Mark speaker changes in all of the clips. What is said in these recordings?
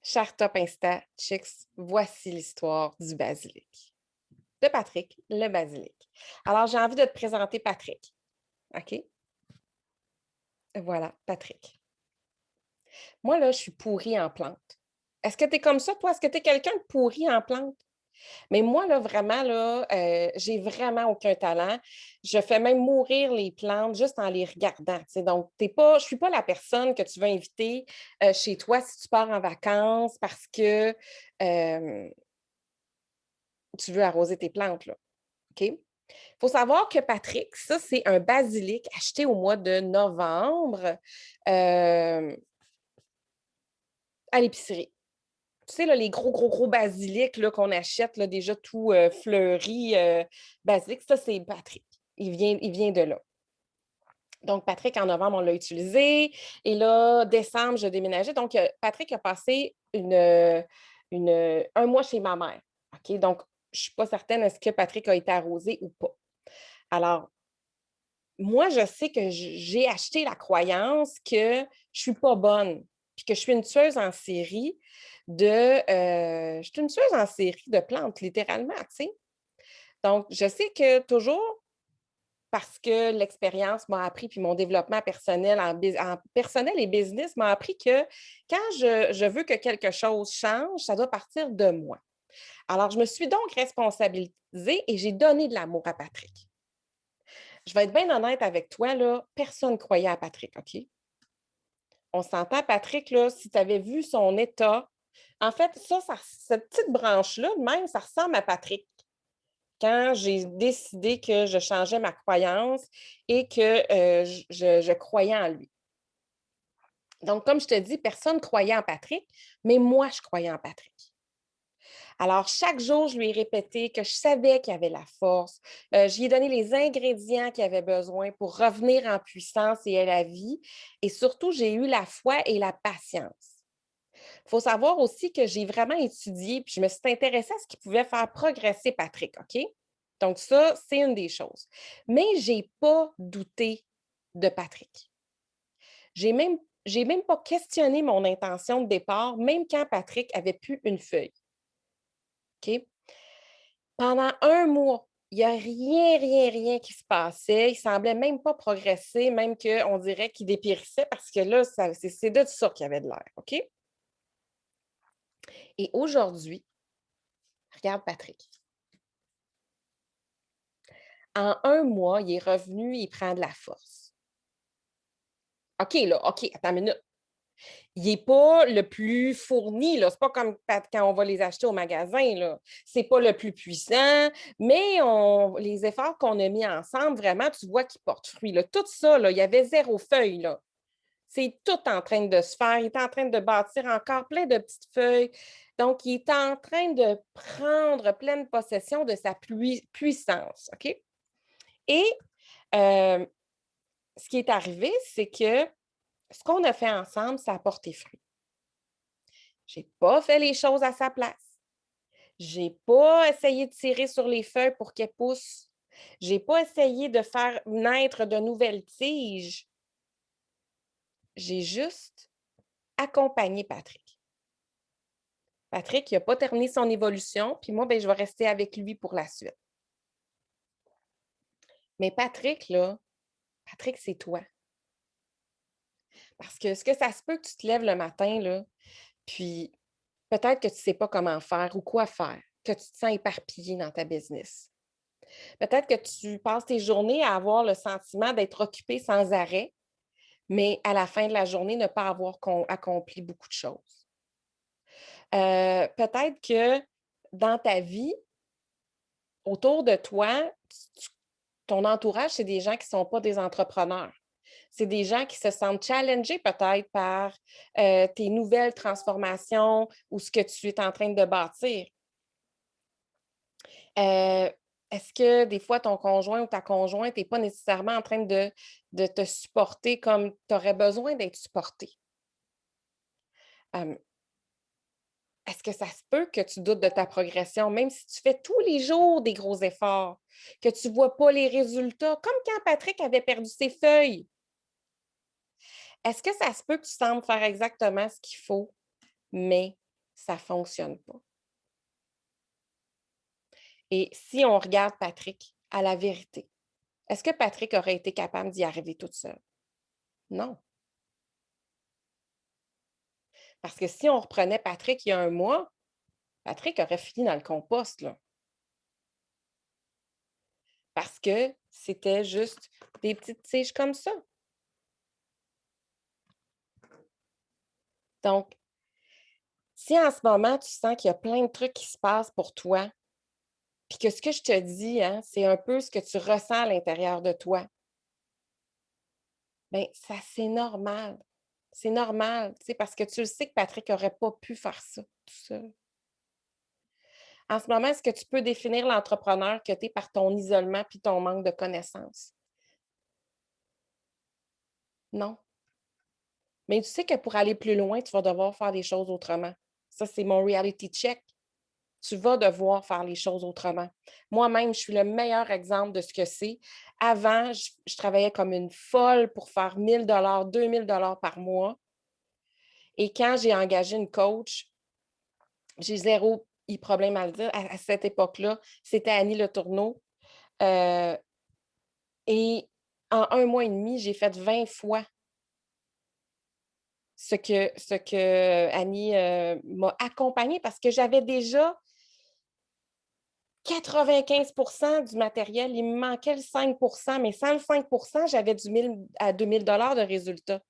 Speaker 1: Chers Top Insta Chicks, voici l'histoire du basilic. De Patrick, le basilic. Alors, j'ai envie de te présenter Patrick. OK? Voilà, Patrick. Moi, là, je suis pourrie en plantes. Est-ce que tu es comme ça, toi? Est-ce que tu es quelqu'un de pourri en plantes? Mais moi, là, vraiment, là, j'ai vraiment aucun talent. Je fais même mourir les plantes juste en les regardant. Tu sais. Donc, je ne suis pas la personne que tu veux inviter chez toi si tu pars en vacances parce que euh, tu veux arroser tes plantes, là. OK? Il faut savoir que Patrick, ça, c'est un basilic acheté au mois de novembre euh, à l'épicerie. Tu sais, là, les gros, gros, gros basilics là, qu'on achète là, déjà tout fleuri, basilic, ça, c'est Patrick. Il vient de là. Donc, Patrick, en novembre, on l'a utilisé. Et là, décembre, je déménageais. Donc, Patrick a passé un mois chez ma mère. OK? Donc, je ne suis pas certaine est-ce que Patrick a été arrosé ou pas. Alors, moi, je sais que j'ai acheté la croyance que je ne suis pas bonne, puis que je suis une tueuse en série je suis une tueuse en série de plantes, littéralement, tu sais. Donc, je sais que toujours, parce que l'expérience m'a appris, puis mon développement personnel en personnel et business m'a appris que quand je veux que quelque chose change, ça doit partir de moi. Alors, je me suis donc responsabilisée et j'ai donné de l'amour à Patrick. Je vais être bien honnête avec toi, là, personne ne croyait à Patrick, OK? On s'entend, Patrick, là, si tu avais vu son état, en fait, cette petite branche-là, même, ça ressemble à Patrick. Quand j'ai décidé que je changeais ma croyance et que je croyais en lui. Donc, comme je te dis, personne ne croyait en Patrick, mais moi, je croyais en Patrick. Alors, chaque jour, je lui ai répété que je savais qu'il avait la force. Je lui ai donné les ingrédients qu'il avait besoin pour revenir en puissance et à la vie. Et surtout, j'ai eu la foi et la patience. Il faut savoir aussi que j'ai vraiment étudié, puis je me suis intéressée à ce qui pouvait faire progresser Patrick, OK? Donc, ça, c'est une des choses. Mais je n'ai pas douté de Patrick. J'ai même, j'ai même pas questionné mon intention de départ, même quand Patrick avait plus une feuille. OK? Pendant un mois, il n'y a rien, rien, rien qui se passait. Il semblait même pas progresser, même qu'on dirait qu'il dépérissait parce que là, c'est de ça qu'il y avait de l'air. OK? Et aujourd'hui, regarde Patrick. En un mois, il est revenu, il prend de la force. OK, là, OK, attends une minute. Il n'est pas le plus fourni, là. C'est pas comme quand on va les acheter au magasin, là. C'est pas le plus puissant, mais les efforts qu'on a mis ensemble, vraiment, tu vois qu'ils portent fruit, là. Tout ça, là, il y avait zéro feuille, là. C'est tout en train de se faire. Il est en train de bâtir encore plein de petites feuilles. Donc, il est en train de prendre pleine possession de sa puissance, OK? Et euh, ce qui est arrivé, c'est que ce qu'on a fait ensemble, ça a porté fruit. Je n'ai pas fait les choses à sa place. Je n'ai pas essayé de tirer sur les feuilles pour qu'elles poussent. Je n'ai pas essayé de faire naître de nouvelles tiges. J'ai juste accompagné Patrick. Patrick, il n'a pas terminé son évolution, puis moi, ben, je vais rester avec lui pour la suite. Mais Patrick, là, Patrick, c'est toi. Parce que ce que ça se peut que tu te lèves le matin, là, puis peut-être que tu ne sais pas comment faire ou quoi faire, que tu te sens éparpillé dans ta business. Peut-être que tu passes tes journées à avoir le sentiment d'être occupé sans arrêt, mais à la fin de la journée, ne pas avoir accompli beaucoup de choses. Peut-être que dans ta vie, autour de toi, ton entourage, c'est des gens qui ne sont pas des entrepreneurs. C'est des gens qui se sentent challengés peut-être par tes nouvelles transformations ou ce que tu es en train de bâtir. Euh, Est-ce que des fois, ton conjoint ou ta conjointe n'est pas nécessairement en train de te supporter comme tu aurais besoin d'être supporté? Euh, Est-ce que ça se peut que tu doutes de ta progression, même si tu fais tous les jours des gros efforts, que tu ne vois pas les résultats, comme quand Patrick avait perdu ses feuilles? Est-ce que ça se peut que tu sembles faire exactement ce qu'il faut, mais ça ne fonctionne pas. Et si on regarde Patrick à la vérité, est-ce que Patrick aurait été capable d'y arriver toute seule? Non. Parce que si on reprenait Patrick il y a un mois, Patrick aurait fini dans le compost, là. Parce que c'était juste des petites tiges comme ça. Donc, si en ce moment, tu sens qu'il y a plein de trucs qui se passent pour toi, puis que ce que je te dis, hein, c'est un peu ce que tu ressens à l'intérieur de toi, bien, ça, c'est normal. C'est normal, tu sais, parce que tu le sais que Patrick n'aurait pas pu faire ça tout seul. En ce moment, est-ce que tu peux définir l'entrepreneur que tu es par ton isolement puis ton manque de connaissances? Non. Mais tu sais que pour aller plus loin, tu vas devoir faire les choses autrement. Ça, c'est mon reality check. Tu vas devoir faire les choses autrement. Moi-même, je suis le meilleur exemple de ce que c'est. Avant, je travaillais comme une folle pour faire 1 000 2 000 par mois. Et quand j'ai engagé une coach, j'ai zéro problème à le dire. À cette époque-là, c'était Annie Le Tourneau. Euh, et en 1 mois et demi, j'ai fait 20 fois ce que Annie m'a accompagnée parce que j'avais déjà 95 du matériel, il me manquait le 5 mais sans le 5 j'avais du 1 000 à 2 000 de résultats.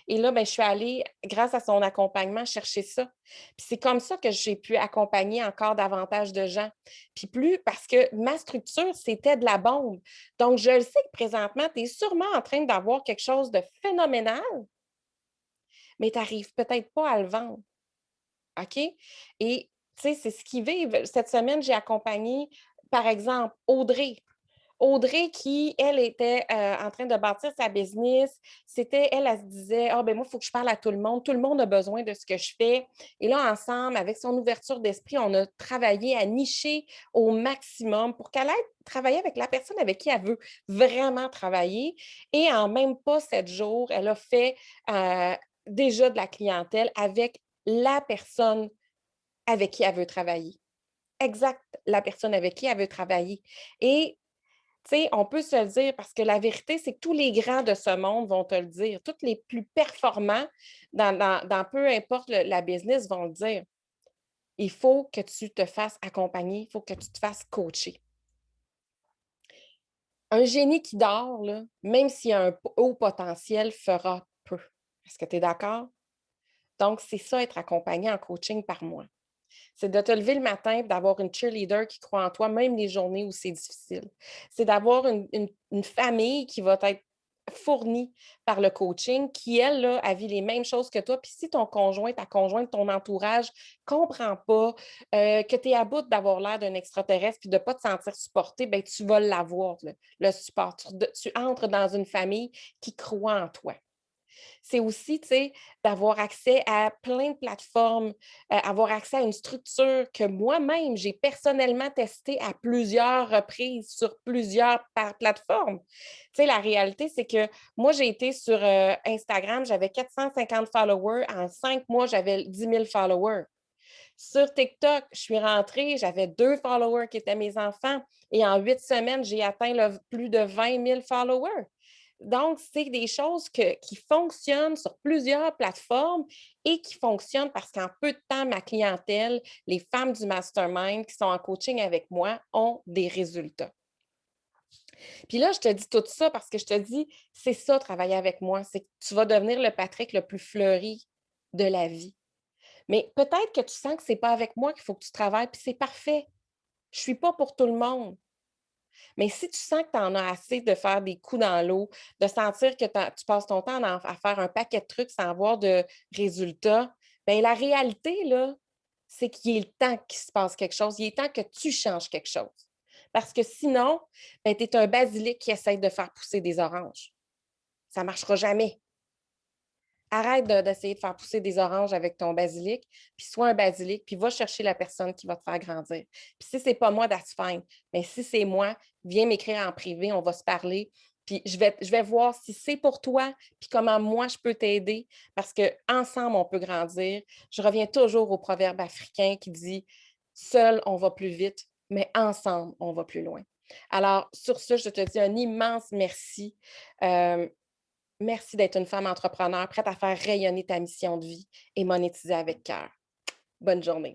Speaker 1: Et là, ben, je suis allée, grâce à son accompagnement, chercher ça. Puis c'est comme ça que j'ai pu accompagner encore davantage de gens. Puis plus parce que ma structure, c'était de la bombe. Donc, je le sais que présentement, tu es sûrement en train d'avoir quelque chose de phénoménal, mais tu n'arrives peut-être pas à le vendre. OK? Et tu sais, c'est ce qui vivent. Cette semaine, j'ai accompagné, par exemple, Audrey. Audrey qui, elle, était en train de bâtir sa business. C'était, elle se disait, ah, ben moi, il faut que je parle à tout le monde. Tout le monde a besoin de ce que je fais. Et là, ensemble, avec son ouverture d'esprit, on a travaillé à nicher au maximum pour qu'elle aille travailler avec la personne avec qui elle veut vraiment travailler. Et en même pas 7 jours, elle a fait déjà de la clientèle avec la personne avec qui elle veut travailler. Exact, la personne avec qui elle veut travailler. Et tu sais, on peut se le dire parce que la vérité, c'est que tous les grands de ce monde vont te le dire. Tous les plus performants dans peu importe la business vont le dire. Il faut que tu te fasses accompagner, il faut que tu te fasses coacher. Un génie qui dort, là, même s'il a un haut potentiel, fera peu. Est-ce que tu es d'accord? Donc, c'est ça, être accompagné en coaching par moi. C'est de te lever le matin et d'avoir une cheerleader qui croit en toi, même les journées où c'est difficile. C'est d'avoir une famille qui va être fournie par le coaching, qui, elle, là, a vu les mêmes choses que toi. Puis si ton conjoint, ta conjointe, ton entourage ne comprend pas, que tu es à bout d'avoir l'air d'un extraterrestre puis de ne pas te sentir supporté, bien, tu vas l'avoir, le support. Tu entres dans une famille qui croit en toi. C'est aussi, tu sais, d'avoir accès à plein de plateformes, avoir accès à une structure que moi-même, j'ai personnellement testée à plusieurs reprises sur plusieurs plateformes. Tu sais, la réalité, c'est que moi, j'ai été sur Instagram, j'avais 450 followers. En 5 mois, j'avais 10 000 followers. Sur TikTok, je suis rentrée, j'avais 2 followers qui étaient mes enfants. Et en 8 semaines, j'ai atteint plus de 20 000 followers. Donc, c'est des choses qui fonctionnent sur plusieurs plateformes et qui fonctionnent parce qu'en peu de temps, ma clientèle, les femmes du mastermind qui sont en coaching avec moi, ont des résultats. Puis là, je te dis tout ça parce que je te dis, c'est ça, travailler avec moi, c'est que tu vas devenir le Patrick le plus fleuri de la vie. Mais peut-être que tu sens que ce n'est pas avec moi qu'il faut que tu travailles, puis c'est parfait. Je ne suis pas pour tout le monde. Mais si tu sens que tu en as assez de faire des coups dans l'eau, de sentir que tu passes ton temps à faire un paquet de trucs sans avoir de résultats, bien, la réalité, là, c'est qu'il est temps qu'il se passe quelque chose. Il est temps que tu changes quelque chose. Parce que sinon, ben, tu es un basilic qui essaie de faire pousser des oranges. Ça ne marchera jamais. Arrête d'essayer de faire pousser des oranges avec ton basilic, puis sois un basilic, puis va chercher la personne qui va te faire grandir. Puis si ce n'est pas moi, that's fine. Mais si c'est moi, viens m'écrire en privé, on va se parler, Puis je vais voir si c'est pour toi, puis comment moi je peux t'aider, parce qu'ensemble, on peut grandir. Je reviens toujours au proverbe africain qui dit: «Seul, on va plus vite, mais ensemble, on va plus loin». Alors, sur ce, je te dis un immense merci. Hem, Merci d'être une femme entrepreneur prête à faire rayonner ta mission de vie et monétiser avec cœur. Bonne journée.